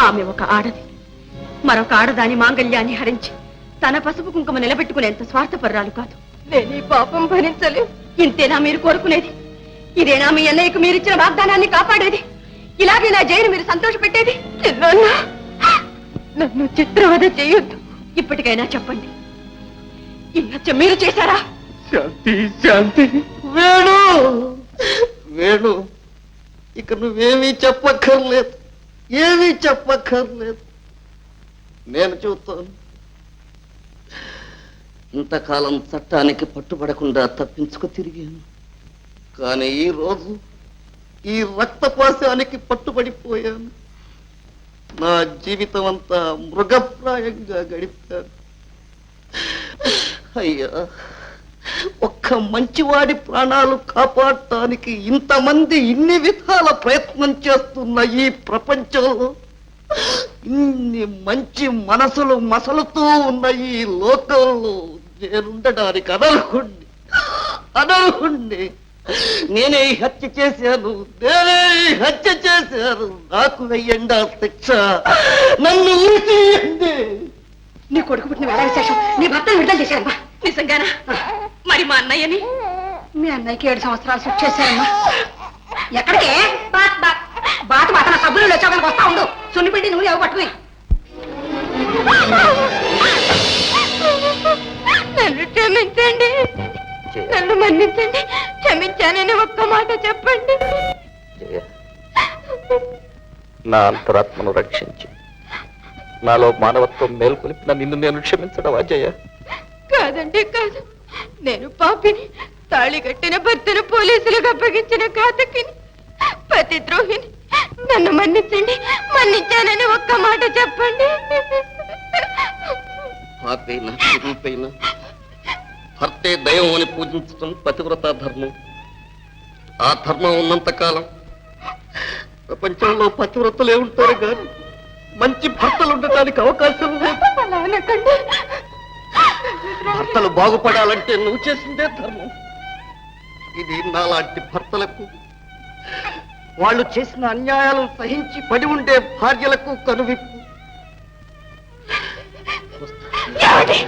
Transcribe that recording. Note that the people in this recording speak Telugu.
ఆమె ఒక ఆడది, మరొక ఆడదాని మాంగళ్యాన్ని హరించి తన పసుపు కుంకుమ నిలబెట్టుకునేంత స్వార్థపర్రాలు కాదు. నేను ఈ పాపం భరించలేదు. ఇంతేనా మీరు కోరుకునేది? ఇదేనా మీ అన్నయ్యకు మీరిచ్చిన వాగ్దానాన్ని కాపాడేది? ఇలాగే నా జైలు మీరు సంతోష పెట్టేది? నన్ను చిత్రవద చేయొద్దు. ఇప్పటికైనా చెప్పండి, ఈ హత్య మీరు చేశారా? శాంతి శాంతి. వేణు వేణు, ఇక నువ్వేమీ చెప్పక్కర్లేదు, ఏమీ చెప్పక్కర్లేదు. నేను చూస్తాను. ఇంతకాలం చట్టానికి పట్టుబడకుండా తప్పించుకు తిరిగాను. కానీ ఈ రోజు ఈ రక్తపాశానికి పట్టుబడిపోయాను. నా జీవితం అంతా మృగప్రాయంగా గడిపాను. అయ్యా, ఒక్క మంచివాడి ప్రాణాలు కాపాడటానికి ఇంతమంది ఇన్ని విధాల ప్రయత్నం చేస్తున్న ఈ ప్రపంచంలో, ఇన్ని మంచి మనసులు మసలుతూ ఉన్న ఈ లోకంలో నేనుండడానికి అనర్హుణ్ణి. నేనే హత్య చేశాను, నాకు వెయ్యండి ఆ శిక్ష, నన్ను ఊసేయండి. నీ కొడుకు పుట్టిన వేళ విశేషం నీ భర్తను విడుదల చేశారమ్మా. నిజంగానా? మరి మా అన్నయ్యని? మీ అన్నయ్యకి 7 సంవత్సరాలు శిక్ష చేశారమ్మా. ఎక్కడికే? బాత మాత్రం సబ్బులు వచ్చాక వస్తా ఉండు. సున్నిపిండి నువ్వు ఎవ పట్టుకుని. నన్ను క్షమించండి, నన్ను మన్నించండి. క్షమించానని ఒక్క మాట చెప్పండి. నా అంతరాత్మను రక్షించి నాలో మానవత్వం మేల్కొలిపిన నిన్ను నేను క్షమించడం అజయ? కాదండి, కాదు. నేను పాపిని, తాళి కట్టిన భర్తను పోలీసులకు అప్పగించిన ఘాతకిని, పతిద్రోహిని. నన్ను మన్నించండి, మన్నించానని ఒక్క మాట చెప్పండి. పాపైనా తిరుగుపైనా భర్తే దైవం అని పూజించడం పతివ్రత ధర్మం. ఆ ధర్మం ఉన్నంత కాలం ప్రపంచంలో పతివ్రతలే ఉంటారు కానీ మంచి భర్తలు ఉండటానికి అవకాశం లేదు. భర్తలు బాగుపడాలంటే నువ్వు చేసిందే ధర్మం. ఇది నాలాంటి భర్తలకు, వాళ్ళు చేసిన అన్యాయాలను సహించి పడి ఉండే భార్యలకు కనువిప్పు. ఏమండి?